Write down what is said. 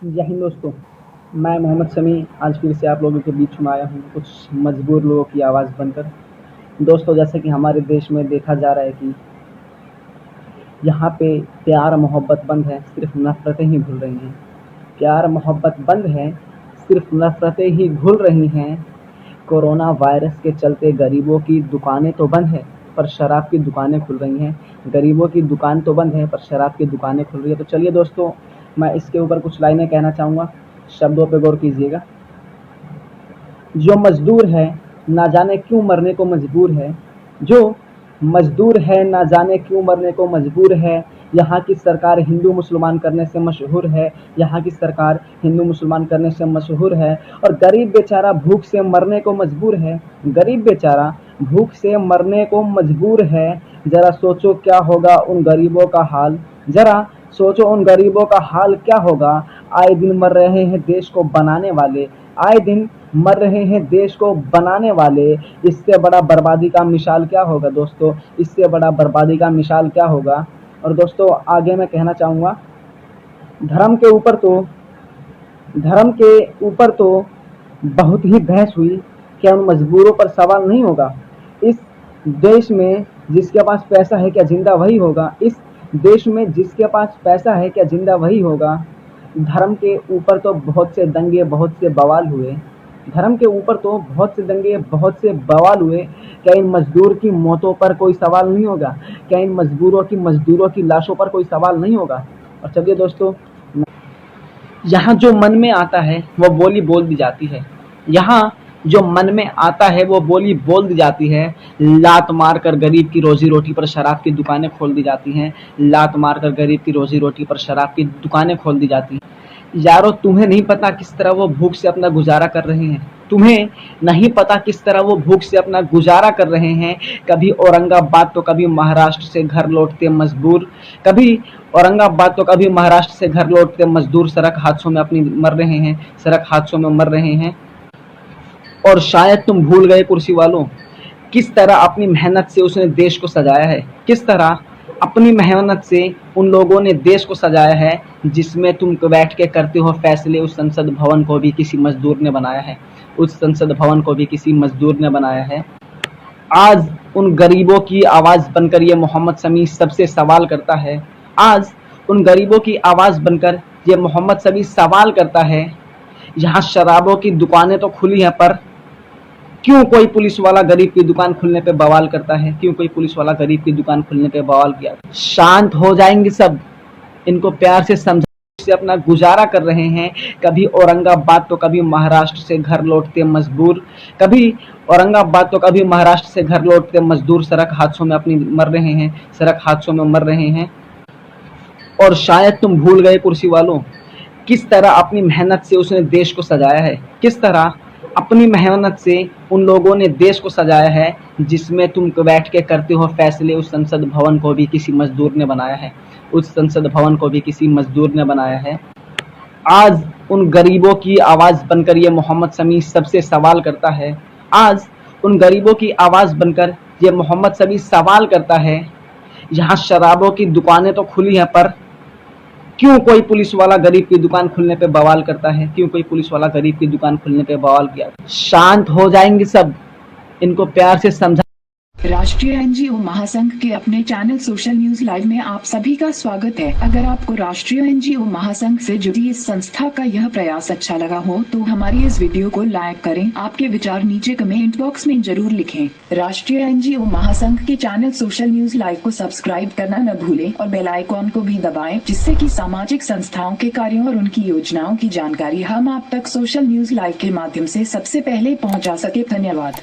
जय हिंद दोस्तों। मैं मोहम्मद शमी आज फिर से आप लोगों के बीच में आया हूँ कुछ मजबूर लोगों की आवाज़ बनकर। दोस्तों, जैसे कि हमारे देश में देखा जा रहा है कि यहाँ पे प्यार मोहब्बत बंद है, सिर्फ नफ़रतें ही घुल रही हैं। प्यार मोहब्बत बंद है, सिर्फ नफ़रतें ही घुल रही हैं। कोरोना वायरस के चलते गरीबों की दुकानें तो बंद है पर शराब की दुकानें खुल रही हैं। गरीबों की दुकान तो बंद है पर शराब की दुकानें खुल रही है। तो चलिए दोस्तों, मैं इसके ऊपर कुछ लाइनें कहना चाहूँगा, शब्दों पे गौर कीजिएगा। जो मजदूर है ना जाने क्यों मरने को मजबूर है, जो मजदूर है ना जाने क्यों मरने को मजबूर है। यहाँ की सरकार हिंदू मुसलमान करने से मशहूर है, यहाँ की सरकार हिंदू मुसलमान करने से मशहूर है। और गरीब बेचारा भूख से मरने को मजबूर है, गरीब बेचारा भूख से मरने को मजबूर है। जरा सोचो क्या होगा उन गरीबों का हाल, जरा सोचो उन गरीबों का हाल क्या होगा। आए दिन मर रहे हैं देश को बनाने वाले, आए दिन मर रहे हैं देश को बनाने वाले। इससे बड़ा बर्बादी का मिसाल क्या होगा दोस्तों, इससे बड़ा बर्बादी का मिसाल क्या होगा। और दोस्तों, आगे मैं कहना चाहूँगा, धर्म के ऊपर तो धर्म के ऊपर तो बहुत ही बहस हुई, क्या उन मजबूरों पर सवाल नहीं होगा। इस देश में जिसके पास पैसा है क्या जिंदा वही होगा, इस देश में जिसके पास पैसा है क्या जिंदा वही होगा। धर्म के ऊपर तो बहुत से दंगे बहुत से बवाल हुए, धर्म के ऊपर तो बहुत से दंगे बहुत से बवाल हुए। क्या इन मजदूर की मौतों पर कोई सवाल नहीं होगा, क्या इन मजदूरों की लाशों पर कोई सवाल नहीं होगा। और चलिए दोस्तों, यहाँ जो मन में आता है वो बोली बोल दी जाती है, यहाँ जो मन में आता है वो बोली बोल दी जाती है। लात मार कर गरीब की रोजी रोटी पर शराब की दुकानें खोल दी जाती हैं, लात मार कर गरीब की रोजी रोटी पर शराब की दुकानें खोल दी जाती हैं। यारो, तुम्हें नहीं पता किस तरह वो भूख से अपना गुजारा कर रहे हैं, तुम्हें नहीं पता किस तरह वो भूख से अपना गुजारा कर रहे हैं। कभी औरंगाबाद तो कभी महाराष्ट्र से घर लौटते मजदूर, कभी औरंगाबाद तो कभी महाराष्ट्र से घर लौटते मजदूर सड़क हादसों में अपनी मर रहे हैं, सड़क हादसों में मर रहे हैं। और शायद तुम भूल गए कुर्सी वालों, किस तरह अपनी मेहनत से उसने देश को सजाया है, किस तरह अपनी मेहनत से उन लोगों ने देश को सजाया है जिसमें तुम बैठ के करते हो फैसले। उस संसद भवन को भी किसी मजदूर ने बनाया है, उस संसद भवन को भी किसी मजदूर ने बनाया है। आज उन गरीबों की आवाज़ बनकर ये मोहम्मद शमी सबसे सवाल करता है, आज उन गरीबों की आवाज़ बनकर ये मोहम्मद शमी सवाल करता है। यहाँ शराबों की दुकानें तो खुली हैं पर क्यों कोई पुलिस वाला गरीब की दुकान खुलने पे बवाल करता है, क्यों कोई पुलिस वाला गरीब की दुकान खुलने पे बवाल किया। शांत हो जाएंगे सब, इनको प्यार से समझा से अपना गुजारा कर रहे हैं। कभी औरंगाबाद तो कभी महाराष्ट्र से घर लौटते मजदूर, कभी औरंगाबाद तो कभी महाराष्ट्र से घर लौटते मजदूर सड़क हादसों में अपनी मर रहे हैं, सड़क हादसों में मर रहे हैं। और शायद तुम भूल गए कुर्सी वालों, किस तरह अपनी मेहनत से उसने देश को सजाया है, किस तरह अपनी मेहनत से उन लोगों ने देश को सजाया है जिसमें तुम बैठ के करते हो फैसले। उस संसद भवन को भी किसी मजदूर ने बनाया है, उस संसद भवन को भी किसी मजदूर ने बनाया है। आज उन गरीबों की आवाज़ बनकर ये मोहम्मद शमी सबसे सवाल करता है, आज उन गरीबों की आवाज़ बनकर ये मोहम्मद शमी सवाल करता है। यहाँ शराबों की दुकानें तो खुली हैं पर क्यों कोई पुलिस वाला गरीब की दुकान खुलने पे बवाल करता है, क्यों कोई पुलिस वाला गरीब की दुकान खुलने पे बवाल किया। शांत हो जाएंगे सब, इनको प्यार से समझा। राष्ट्रीय एनजीओ महासंघ के अपने चैनल सोशल न्यूज लाइव में आप सभी का स्वागत है। अगर आपको राष्ट्रीय एनजीओ महासंघ से जुड़ी इस संस्था का यह प्रयास अच्छा लगा हो तो हमारी इस वीडियो को लाइक करें, आपके विचार नीचे कमेंट बॉक्स में जरूर लिखें। राष्ट्रीय एनजीओ महासंघ के चैनल सोशल न्यूज लाइव को सब्सक्राइब करना न भूलें और बेल आइकॉन को भी दबाएं, जिससे कि सामाजिक संस्थाओं के कार्यों और उनकी योजनाओं की जानकारी हम आप तक सोशल न्यूज लाइव के माध्यम से सबसे पहले पहुँचा सके। धन्यवाद।